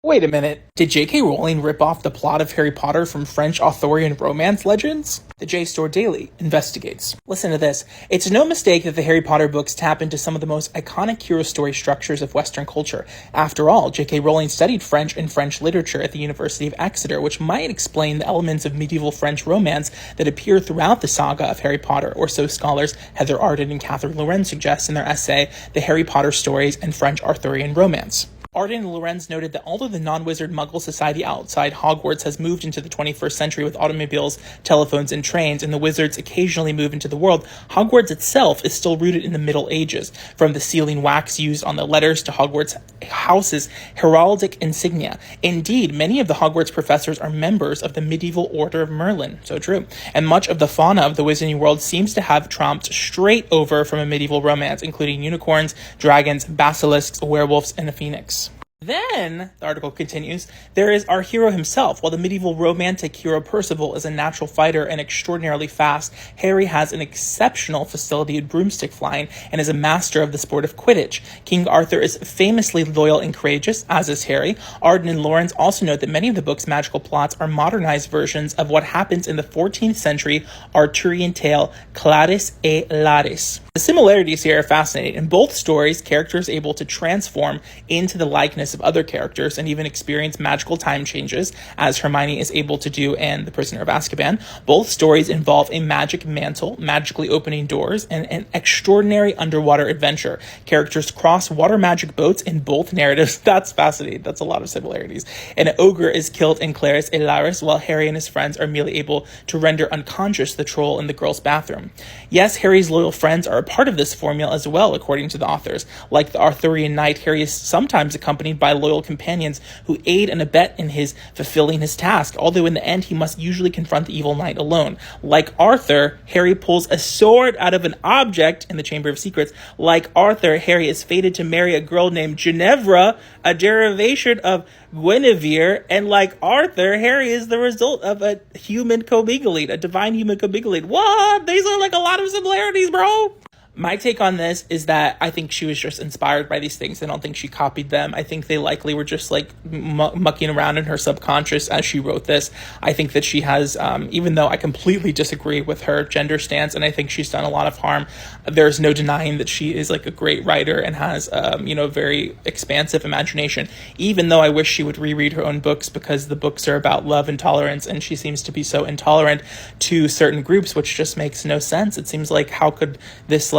Wait a minute. Did J.K. Rowling rip off the plot of Harry Potter from French Arthurian romance legends? The JSTOR Daily investigates. Listen to this. It's no mistake that the Harry Potter books tap into some of the most iconic hero story structures of Western culture. After all, J.K. Rowling studied French and French literature at the University of Exeter, which might explain the elements of medieval French romance that appear throughout the saga of Harry Potter, or so scholars Heather Arden and Catherine Lorenz suggest in their essay, The Harry Potter Stories and French Arthurian Romance. Arden and Lorenz noted that although the non-wizard Muggle society outside Hogwarts has moved into the 21st century with automobiles, telephones, and trains, and the wizards occasionally move into the world, Hogwarts itself is still rooted in the Middle Ages, from the sealing wax used on the letters to Hogwarts house's heraldic insignia. Indeed, many of the Hogwarts professors are members of the medieval Order of Merlin, so true, and much of the fauna of the wizarding world seems to have trumped straight over from a medieval romance, including unicorns, dragons, basilisks, werewolves, and a phoenix. Then, the article continues, there is our hero himself. While the medieval romantic hero Percival is a natural fighter and extraordinarily fast, Harry has an exceptional facility at broomstick flying and is a master of the sport of Quidditch. King Arthur is famously loyal and courageous, as is Harry. Arden and Lawrence also note that many of the book's magical plots are modernized versions of what happens in the 14th century Arthurian tale Clarisse et Laris. The similarities here are fascinating. In both stories, characters are able to transform into the likeness of other characters and even experience magical time changes, as Hermione is able to do in The Prisoner of Azkaban. Both stories involve a magic mantle, magically opening doors, and an extraordinary underwater adventure. Characters cross water magic boats in both narratives. That's fascinating. That's a lot of similarities. An ogre is killed in Clarisse et Laris, while Harry and his friends are merely able to render unconscious the troll in the girls' bathroom. Yes, Harry's loyal friends are a part of this formula as well, according to the authors. Like the Arthurian knight, Harry is sometimes accompanied by loyal companions who aid and abet in his fulfilling his task, although in the end he must usually confront the evil knight alone. Like Arthur, Harry pulls a sword out of an object in the Chamber of Secrets. Like Arthur, Harry is fated to marry a girl named Ginevra, a derivation of Guinevere, and like Arthur, Harry is the result of a human commingling, a divine human commingling. What? These are like a lot of similarities, bro. My take on this is that I think she was just inspired by these things. I don't think she copied them. I think they likely were just like mucking around in her subconscious as she wrote this. I think that she has, even though I completely disagree with her gender stance, and I think she's done a lot of harm, there's no denying that she is like a great writer and has, very expansive imagination. Even though I wish she would reread her own books, because the books are about love and tolerance, and she seems to be so intolerant to certain groups, which just makes no sense. It seems like, how could this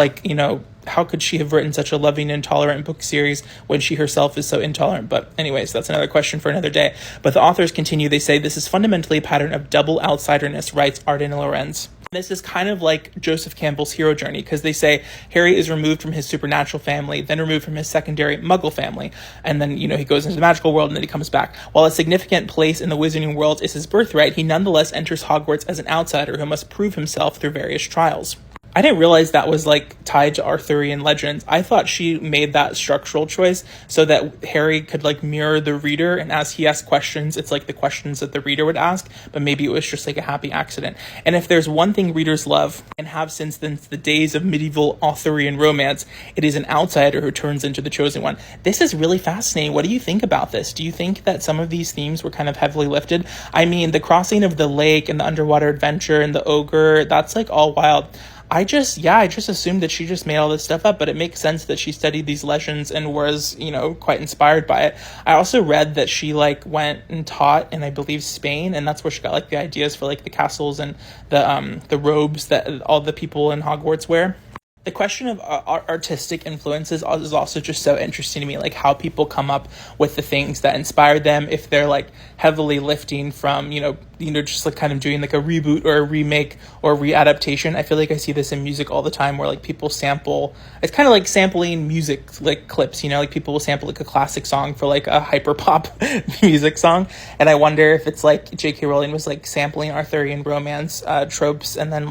how could she have written such a loving and tolerant book series when she herself is so intolerant? But anyways, that's another question for another day. But the authors continue. They say this is fundamentally a pattern of double outsiderness, writes Arden and Lorenz. This is kind of like Joseph Campbell's hero journey, because they say Harry is removed from his supernatural family, then removed from his secondary Muggle family, and then, he goes into the magical world and then he comes back. While a significant place in the wizarding world is his birthright, he nonetheless enters Hogwarts as an outsider who must prove himself through various trials. I didn't realize that was tied to Arthurian Legends. I thought she made that structural choice so that Harry could mirror the reader, and as he asked questions, it's the questions that the reader would ask, but maybe it was just a happy accident. And if there's one thing readers love and have since the days of medieval Arthurian romance, it is an outsider who turns into the chosen one. This is really fascinating. What do you think about this? Do you think that some of these themes were kind of heavily lifted? I mean, the crossing of the lake and the underwater adventure and the ogre, that's all wild. I just assumed that she just made all this stuff up, but it makes sense that she studied these legends and was, quite inspired by it. I also read that she went and taught in, I believe, Spain, and that's where she got the ideas for the castles and the robes that all the people in Hogwarts wear. The question of artistic influences is also just so interesting to me, how people come up with the things that inspire them, if they're heavily lifting from, just kind of doing a reboot or a remake or readaptation. I feel I see this in music all the time, where people sample. It's kind of like sampling music clips, people will sample a classic song for a hyper pop music song. And I wonder if it's J.K. Rowling was sampling Arthurian romance tropes, and then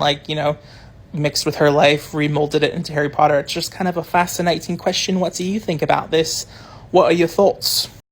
mixed with her life, remolded it into Harry Potter. It's just kind of a fascinating question. What do you think about this? What are your thoughts?